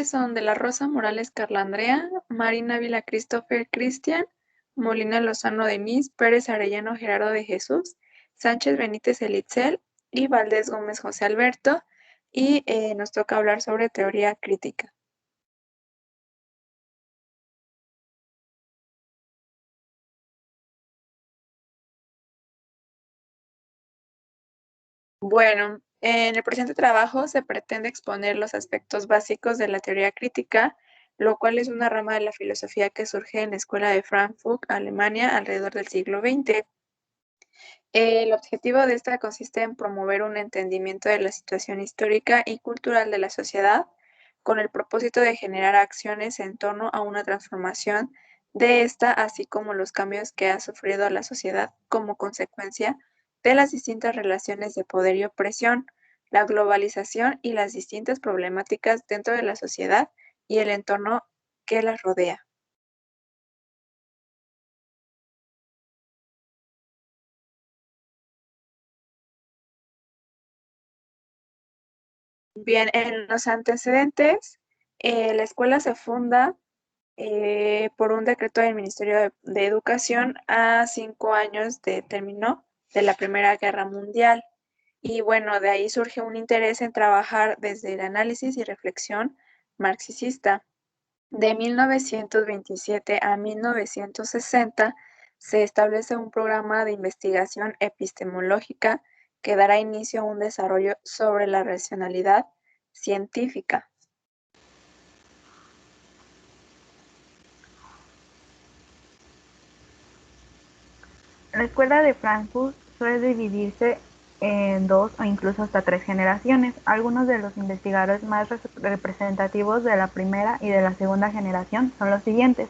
nombres son De la Rosa Morales Carla Andrea, Marina Vila Christopher Cristian, Molina Lozano Denise, Pérez Arellano Gerardo de Jesús, Sánchez Benítez Elitzel y Valdés Gómez José Alberto. Y nos toca hablar sobre teoría crítica. Bueno, en el presente trabajo se pretende exponer los aspectos básicos de la teoría crítica, lo cual es una rama de la filosofía que surge en la Escuela de Frankfurt, Alemania, alrededor del siglo XX. El objetivo de esta consiste en promover un entendimiento de la situación histórica y cultural de la sociedad, con el propósito de generar acciones en torno a una transformación de esta, así como los cambios que ha sufrido la sociedad como consecuencia de las distintas relaciones de poder y opresión, la globalización y las distintas problemáticas dentro de la sociedad y el entorno que las rodea. Bien, en los antecedentes, la escuela se funda por un decreto del Ministerio de Educación a 5 años de término de la Primera Guerra Mundial. Y bueno, de ahí surge un interés en trabajar desde el análisis y reflexión marxista. De 1927 a 1960 se establece un programa de investigación epistemológica que dará inicio a un desarrollo sobre la racionalidad científica. La escuela de Frankfurt suele dividirse en 2 o incluso hasta 3 generaciones. Algunos de los investigadores más representativos de la primera y de la segunda generación son los siguientes.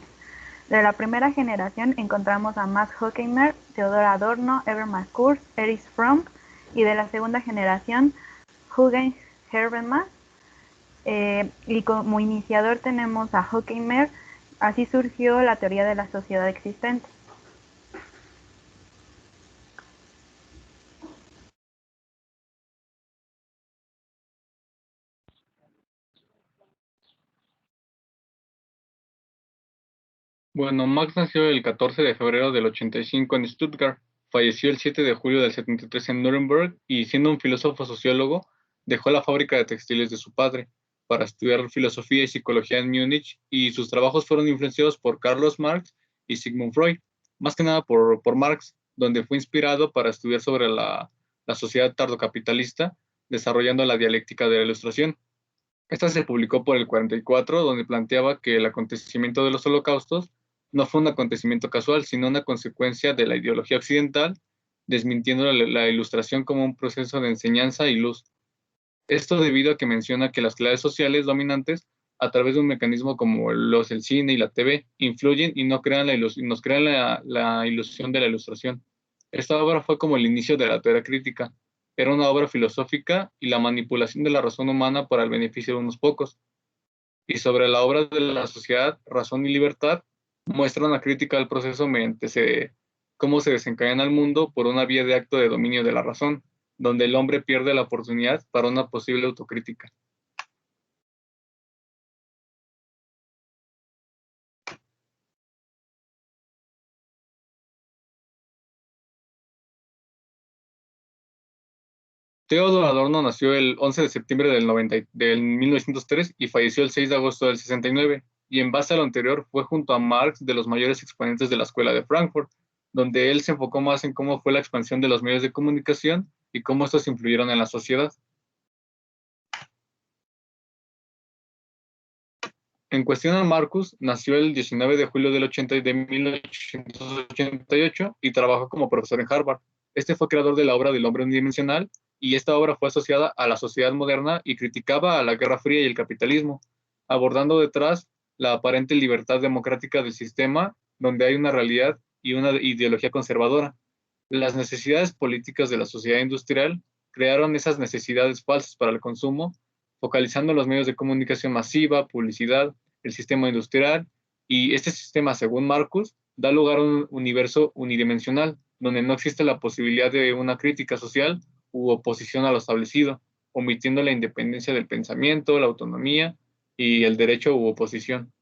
De la primera generación encontramos a Max Horkheimer, Theodor Adorno, Herbert Marcuse, Erich Fromm, y de la segunda generación Jürgen Habermas. Y como iniciador tenemos a Horkheimer. Así surgió la teoría de la sociedad existente. Bueno, Max nació el 14 de febrero del 85 en Stuttgart, falleció el 7 de julio del 73 en Nuremberg y, siendo un filósofo sociólogo, dejó la fábrica de textiles de su padre para estudiar filosofía y psicología en Múnich, y sus trabajos fueron influenciados por Carlos Marx y Sigmund Freud, más que nada por Marx, donde fue inspirado para estudiar sobre la sociedad tardocapitalista, desarrollando la dialéctica de la Ilustración. Esta se publicó por el 44, donde planteaba que el acontecimiento de los holocaustos no fue un acontecimiento casual, sino una consecuencia de la ideología occidental, desmintiendo la Ilustración como un proceso de enseñanza y luz. Esto debido a que menciona que las clases sociales dominantes, a través de un mecanismo como el cine y la TV, influyen y no crean nos crean la ilusión de la Ilustración. Esta obra fue como el inicio de la teoría crítica. Era una obra filosófica y la manipulación de la razón humana para el beneficio de unos pocos. Y sobre la obra de la sociedad, Razón y Libertad, muestra una crítica al proceso mediante cómo se desencadena el mundo por una vía de acto de dominio de la razón, donde el hombre pierde la oportunidad para una posible autocrítica. Theodor Adorno nació el 11 de septiembre del 1903 y falleció el 6 de agosto del 69, y en base a lo anterior fue junto a Marx de los mayores exponentes de la Escuela de Frankfurt, donde él se enfocó más en cómo fue la expansión de los medios de comunicación y cómo estos influyeron en la sociedad. En cuestión a Marcus, nació el 19 de julio de 1888 y trabajó como profesor en Harvard. Este fue creador de la obra del hombre unidimensional, y esta obra fue asociada a la sociedad moderna y criticaba a la Guerra Fría y el capitalismo, abordando detrás la aparente libertad democrática del sistema, donde hay una realidad y una ideología conservadora. Las necesidades políticas de la sociedad industrial crearon esas necesidades falsas para el consumo, focalizando los medios de comunicación masiva, publicidad, el sistema industrial, y este sistema, según Marcus, da lugar a un universo unidimensional, donde no existe la posibilidad de una crítica social u oposición a lo establecido, omitiendo la independencia del pensamiento, la autonomía y el derecho u oposición.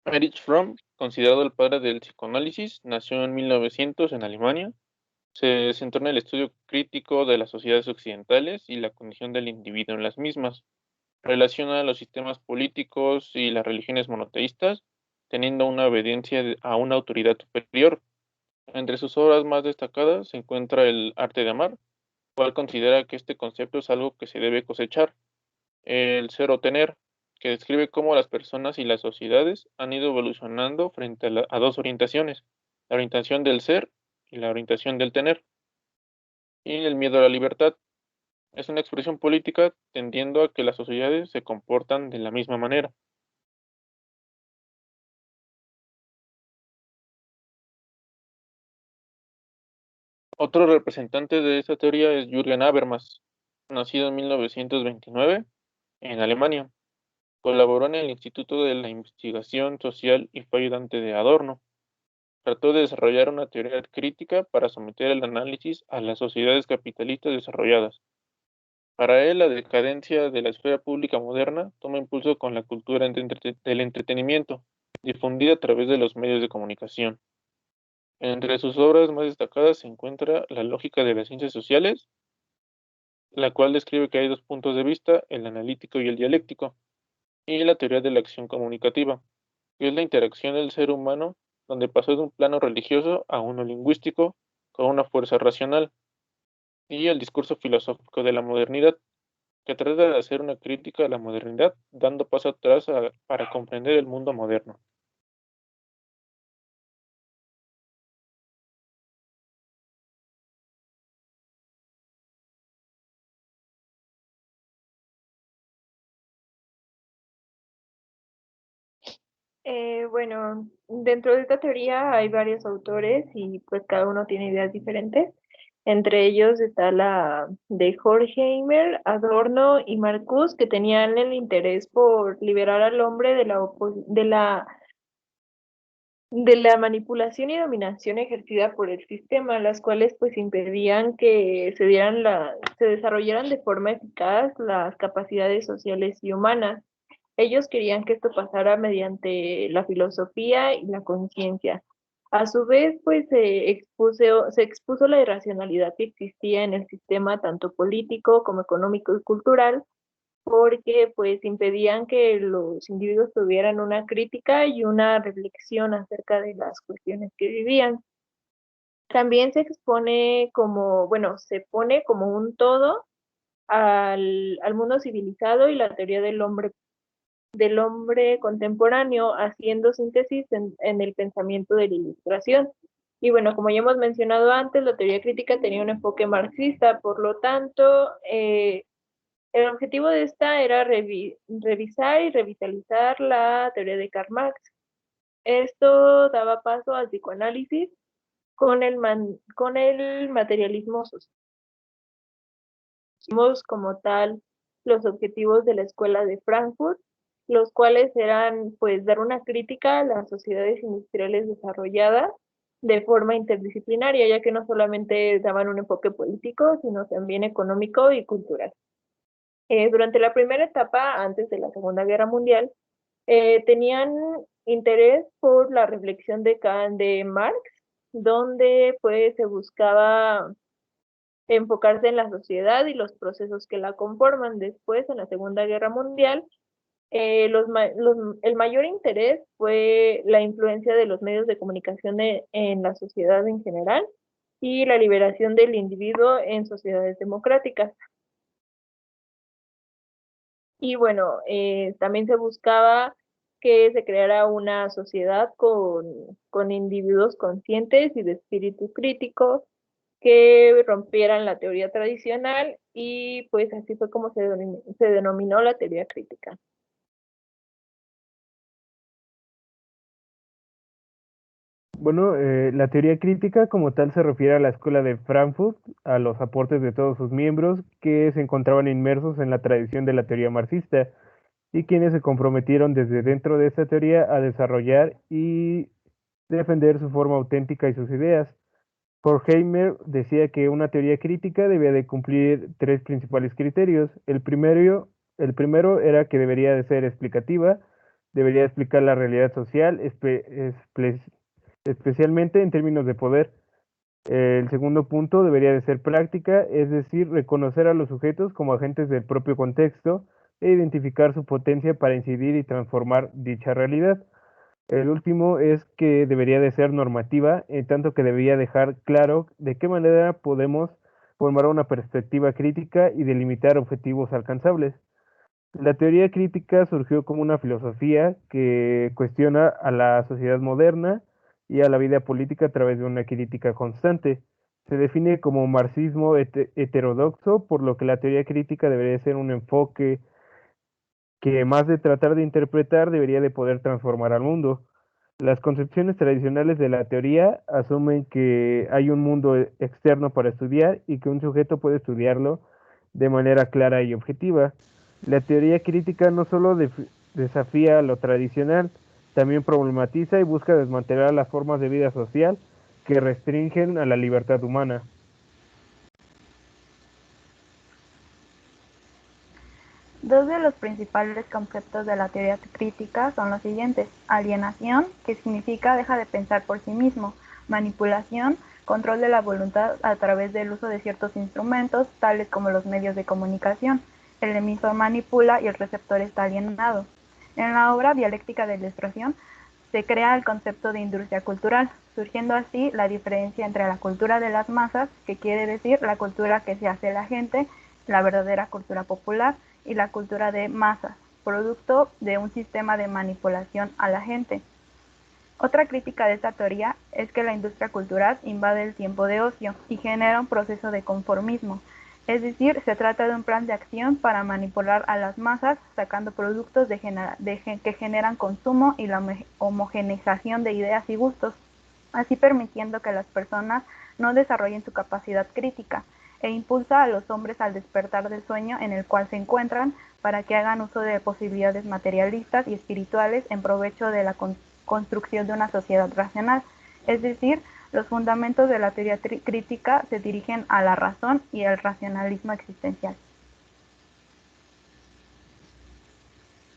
Erich Fromm, considerado el padre del psicoanálisis, nació en 1900 en Alemania. Se centró en el estudio crítico de las sociedades occidentales y la condición del individuo en las mismas. Relaciona los sistemas políticos y las religiones monoteístas, teniendo una obediencia a una autoridad superior. Entre sus obras más destacadas se encuentra El arte de amar, cual considera que este concepto es algo que se debe cosechar. El ser o tener, que describe cómo las personas y las sociedades han ido evolucionando frente a dos orientaciones, la orientación del ser y la orientación del tener. Y el miedo a la libertad es una expresión política tendiendo a que las sociedades se comportan de la misma manera. Otro representante de esta teoría es Jürgen Habermas, nacido en 1929 en Alemania. Colaboró en el Instituto de la Investigación Social y fue ayudante de Adorno. Trató de desarrollar una teoría crítica para someter el análisis a las sociedades capitalistas desarrolladas. Para él, la decadencia de la esfera pública moderna toma impulso con la cultura del entretenimiento, difundida a través de los medios de comunicación. Entre sus obras más destacadas se encuentra La lógica de las ciencias sociales, la cual describe que hay dos puntos de vista, el analítico y el dialéctico, y la teoría de la acción comunicativa, que es la interacción del ser humano, donde pasó de un plano religioso a uno lingüístico con una fuerza racional, y el discurso filosófico de la modernidad, que trata de hacer una crítica a la modernidad, dando paso atrás para comprender el mundo moderno. Bueno, dentro de esta teoría hay varios autores y pues cada uno tiene ideas diferentes. Entre ellos está la de Horkheimer, Adorno y Marcuse, que tenían el interés por liberar al hombre de la manipulación y dominación ejercida por el sistema, las cuales pues impedían que se desarrollaran de forma eficaz las capacidades sociales y humanas. Ellos querían que esto pasara mediante la filosofía y la conciencia. A su vez, pues se expuso la irracionalidad que existía en el sistema tanto político como económico y cultural, porque pues impedían que los individuos tuvieran una crítica y una reflexión acerca de las cuestiones que vivían. También se expone como, bueno, se pone como un todo al mundo civilizado y la teoría del hombre contemporáneo, haciendo síntesis en el pensamiento de la Ilustración. Y bueno, como ya hemos mencionado antes, la teoría crítica tenía un enfoque marxista, por lo tanto, el objetivo de esta era revisar y revitalizar la teoría de Karl Marx. Esto daba paso al psicoanálisis con el materialismo social. Vimos como tal los objetivos de la escuela de Frankfurt, los cuales eran pues dar una crítica a las sociedades industriales desarrolladas de forma interdisciplinaria, ya que no solamente daban un enfoque político, sino también económico y cultural. Durante la primera etapa, antes de la Segunda Guerra Mundial, tenían interés por la reflexión de Marx, donde pues se buscaba enfocarse en la sociedad y los procesos que la conforman. Después, en la Segunda Guerra Mundial, el mayor interés fue la influencia de los medios de comunicación en la sociedad en general y la liberación del individuo en sociedades democráticas. Y bueno, también se buscaba que se creara una sociedad con individuos conscientes y de espíritu crítico, que rompieran la teoría tradicional y pues así fue como se denominó la teoría crítica. Bueno, la teoría crítica como tal se refiere a la escuela de Frankfurt, a los aportes de todos sus miembros que se encontraban inmersos en la tradición de la teoría marxista y quienes se comprometieron desde dentro de esta teoría a desarrollar y defender su forma auténtica y sus ideas. Horkheimer decía que una teoría crítica debía de cumplir tres principales criterios. El primero era que debería de ser explicativa, debería explicar la realidad social, especialmente en términos de poder. El segundo punto debería de ser práctica, es decir, reconocer a los sujetos como agentes del propio contexto e identificar su potencia para incidir y transformar dicha realidad. El último es que debería de ser normativa, en tanto que debería dejar claro de qué manera podemos formar una perspectiva crítica y delimitar objetivos alcanzables. La teoría crítica surgió como una filosofía que cuestiona a la sociedad moderna y a la vida política a través de una crítica constante. Se define como marxismo heterodoxo, por lo que la teoría crítica debería ser un enfoque que más de tratar de interpretar debería de poder transformar al mundo. Las concepciones tradicionales de la teoría asumen que hay un mundo externo para estudiar y que un sujeto puede estudiarlo de manera clara y objetiva. La teoría crítica no solo desafía lo tradicional, también problematiza y busca desmantelar las formas de vida social que restringen a la libertad humana. Dos de los principales conceptos de la teoría crítica son los siguientes: alienación, que significa deja de pensar por sí mismo; manipulación, control de la voluntad a través del uso de ciertos instrumentos, tales como los medios de comunicación. El emisor manipula y el receptor está alienado. En la obra Dialéctica de la Ilustración se crea el concepto de industria cultural, surgiendo así la diferencia entre la cultura de las masas, que quiere decir la cultura que se hace la gente, la verdadera cultura popular, y la cultura de masas, producto de un sistema de manipulación a la gente. Otra crítica de esta teoría es que la industria cultural invade el tiempo de ocio y genera un proceso de conformismo, es decir, se trata de un plan de acción para manipular a las masas, sacando productos que generan consumo y la homogeneización de ideas y gustos, así permitiendo que las personas no desarrollen su capacidad crítica, e impulsa a los hombres al despertar del sueño en el cual se encuentran, para que hagan uso de posibilidades materialistas y espirituales en provecho de la construcción de una sociedad racional. Es decir, los fundamentos de la teoría crítica se dirigen a la razón y al racionalismo existencial.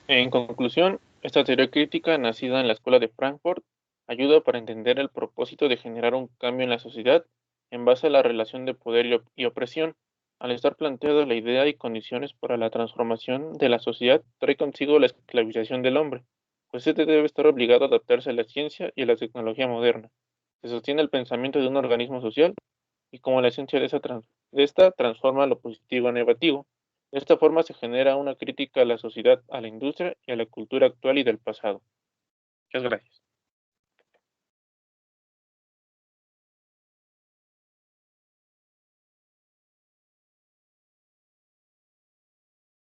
En conclusión, esta teoría crítica, nacida en la Escuela de Frankfurt, ayuda para entender el propósito de generar un cambio en la sociedad en base a la relación de poder y opresión. Al estar planteada la idea y condiciones para la transformación de la sociedad, trae consigo la esclavización del hombre, pues este debe estar obligado a adaptarse a la ciencia y a la tecnología moderna. Se sostiene el pensamiento de un organismo social y como la esencia de esta transforma lo positivo en negativo. De esta forma se genera una crítica a la sociedad, a la industria y a la cultura actual y del pasado. Muchas gracias.